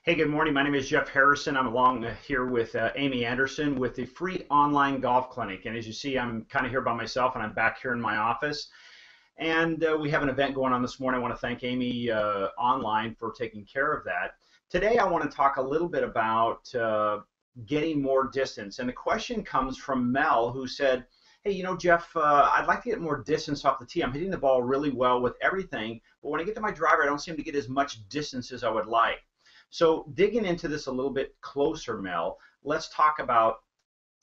Hey, good morning. My name is Jeff Harrison. I'm along here with Amy Anderson with the free online golf clinic. And as you see, I'm kind of here by myself and I'm back here in my office. And we have an event going on this morning. I want to thank Amy online for taking care of that. Today, I want to talk a little bit about getting more distance. And the question comes from Mel, who said, hey, Jeff, I'd like to get more distance off the tee. I'm hitting the ball really well with everything, but when I get to my driver, I don't seem to get as much distance as I would like. So digging into this a little bit closer, Mel, let's talk about,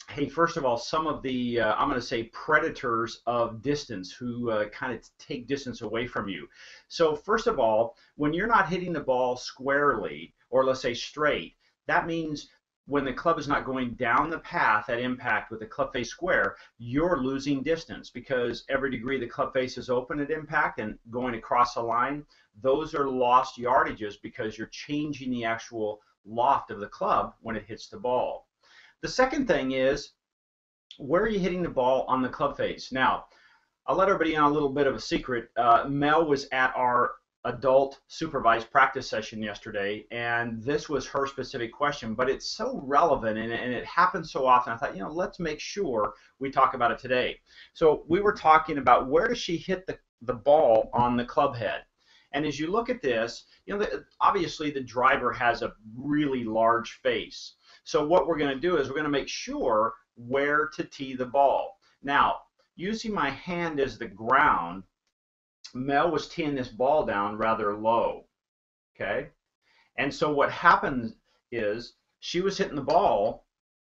hey, first of all, some of the, I'm going to say, predators of distance who kind of take distance away from you. So first of all, when you're not hitting the ball squarely, or let's say straight, that means when the club is not going down the path at impact with the club face square, you're losing distance because every degree the club face is open at impact and going across the line, those are lost yardages because you're changing the actual loft of the club when it hits the ball. The second thing is, where are you hitting the ball on the club face? Now, I'll let everybody in on a little bit of a secret. Mel was at our adult supervised practice session yesterday, and this was her specific question, but it's so relevant and it happens so often. I thought, let's make sure we talk about it today. So we were talking about where does she hit the ball on the club head. And as you look at this, obviously the driver has a really large face. So what we're going to do is we're going to make sure where to tee the ball. Now, using my hand as the ground, Mel was teeing this ball down rather low, okay? And so what happened is she was hitting the ball,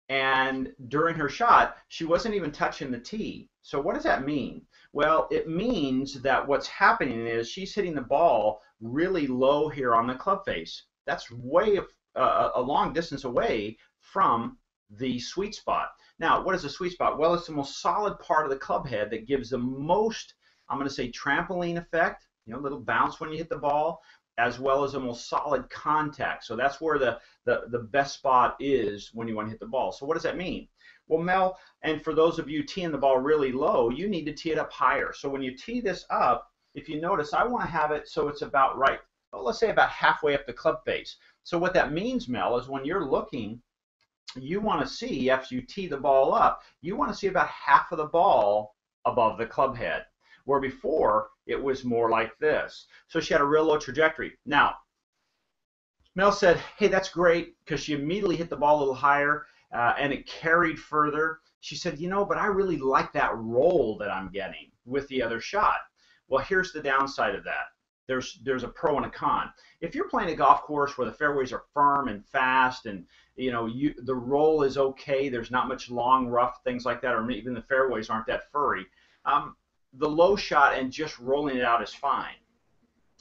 and during her shot, she wasn't even touching the tee. So what does that mean? Well, it means that what's happening is she's hitting the ball really low here on the club face. That's way a long distance away from the sweet spot. Now, what is the sweet spot? Well, it's the most solid part of the club head that gives the most, I'm going to say, trampoline effect, little bounce when you hit the ball, as well as the most solid contact. So that's where the best spot is when you want to hit the ball. So what does that mean? Well, Mel, and for those of you teeing the ball really low, you need to tee it up higher. So when you tee this up, if you notice, I want to have it so it's about right, well, let's say about halfway up the club face. So what that means, Mel, is when you're looking, you want to see, after you tee the ball up, you want to see about half of the ball above the club head, where before it was more like this. So she had a real low trajectory. Now, Mel said, hey, that's great, because she immediately hit the ball a little higher and it carried further. She said, but I really like that roll that I'm getting with the other shot. Well, here's the downside of that. There's a pro and a con. If you're playing a golf course where the fairways are firm and fast and the roll is okay, there's not much long rough, things like that, or even the fairways aren't that furry, the low shot and just rolling it out is fine.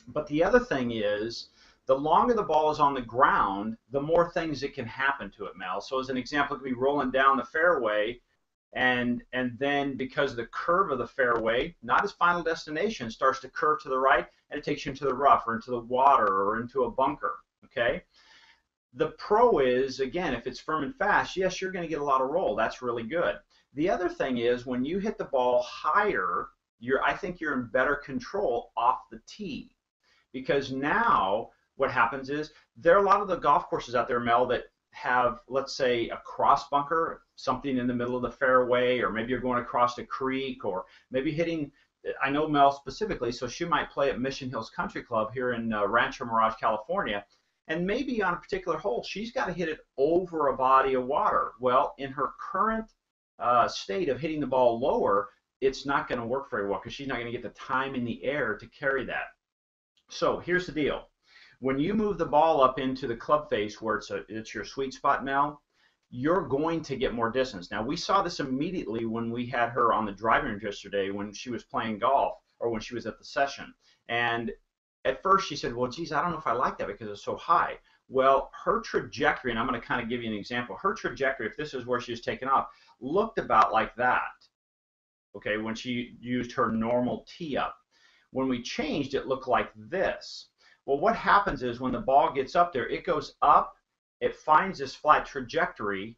But the other thing is, the longer the ball is on the ground, the more things that can happen to it, Mel. So as an example, it could be rolling down the fairway, and then because of the curve of the fairway, not its final destination, starts to curve to the right, and it takes you into the rough or into the water or into a bunker, okay? The pro is, again, if it's firm and fast, yes, you're going to get a lot of roll. That's really good. The other thing is, when you hit the ball higher, I think you're in better control off the tee, because now what happens is there are a lot of the golf courses out there, Mel, that have, let's say, a cross bunker, something in the middle of the fairway, or maybe you're going across a creek, or maybe hitting, I know Mel specifically, so she might play at Mission Hills Country Club here in Rancho Mirage, California, and maybe on a particular hole, she's got to hit it over a body of water. Well, in her current state of hitting the ball lower, it's not going to work very well because she's not going to get the time in the air to carry that. So here's the deal. When you move the ball up into the club face where it's your sweet spot, Mel, you're going to get more distance. Now, we saw this immediately when we had her on the driving range yesterday when she was playing golf, or when she was at the session. And at first she said, well, geez, I don't know if I like that because it's so high. Well, her trajectory, and I'm going to kind of give you an example, her trajectory, if this is where she was taken off, looked about like that, okay, when she used her normal tee up. When we changed, it looked like this. Well, what happens is when the ball gets up there, it goes up, it finds this flat trajectory,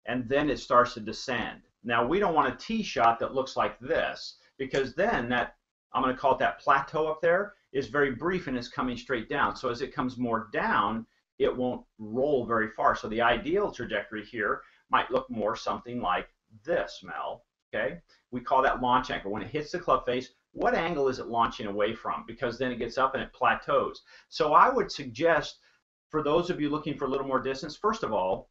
and then it starts to descend. Now, we don't want a tee shot that looks like this, because then that, I'm going to call it that plateau up there, is very brief and is coming straight down. So as it comes more down, it won't roll very far. So the ideal trajectory here might look more something like this, Mel. Okay, we call that launch angle. When it hits the club face, what angle is it launching away from? Because then it gets up and it plateaus. So I would suggest, for those of you looking for a little more distance, first of all,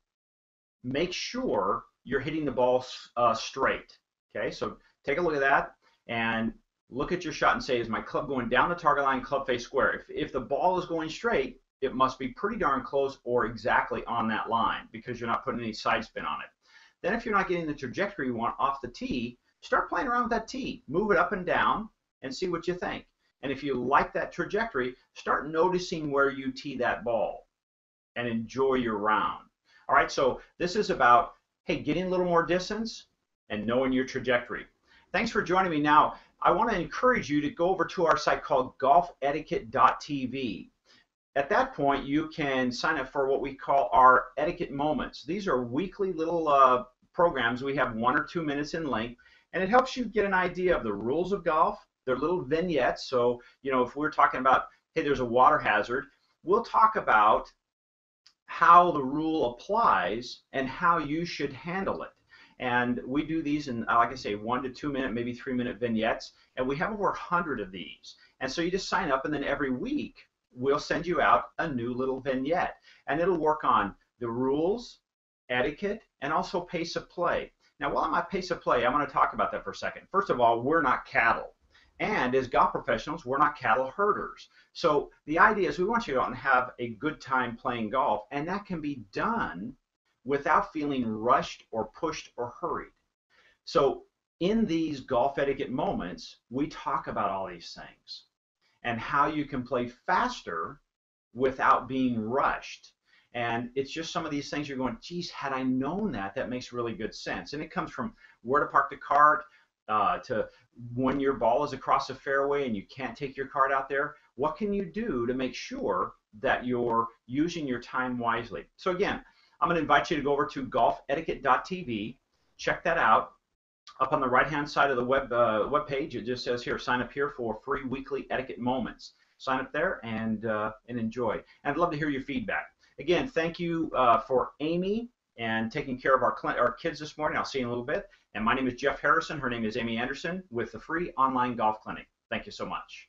make sure you're hitting the ball straight. Okay, so take a look at that and look at your shot and say, is my club going down the target line, club face square? If the ball is going straight, it must be pretty darn close or exactly on that line, because you're not putting any side spin on it. Then if you're not getting the trajectory you want off the tee, start playing around with that tee. Move it up and down and see what you think. And if you like that trajectory, start noticing where you tee that ball and enjoy your round. All right, so this is about, hey, getting a little more distance and knowing your trajectory. Thanks for joining me. Now, I want to encourage you to go over to our site called golfetiquette.tv. At that point, you can sign up for what we call our etiquette moments. These are weekly little programs. We have 1 or 2 minutes in length, and it helps you get an idea of the rules of golf. They're little vignettes. So, you know, if we're talking about, hey, there's a water hazard, we'll talk about how the rule applies and how you should handle it. And we do these in, like I say, 1 to 2 minute, maybe 3 minute vignettes, and we have over 100 of these. And so you just sign up, and then every week we'll send you out a new little vignette, and it'll work on the rules, etiquette, and also pace of play. Now, while I'm at pace of play, I'm going to talk about that for a second. First of all, we're not cattle. And as golf professionals, we're not cattle herders. So the idea is we want you to go out and have a good time playing golf, and that can be done without feeling rushed or pushed or hurried. So in these golf etiquette moments, we talk about all these things and how you can play faster without being rushed. And it's just some of these things you're going, geez, had I known that, that makes really good sense. And it comes from where to park the cart, to when your ball is across the fairway and you can't take your cart out there, what can you do to make sure that you're using your time wisely? So again, I'm going to invite you to go over to golfetiquette.tv, check that out. Up on the right-hand side of the web page, it just says here, sign up here for free weekly etiquette moments. Sign up there and enjoy. And I'd love to hear your feedback. Again, thank you for Amy and taking care of our kids this morning. I'll see you in a little bit. And my name is Jeff Harrison. Her name is Amy Anderson with the free online golf clinic. Thank you so much.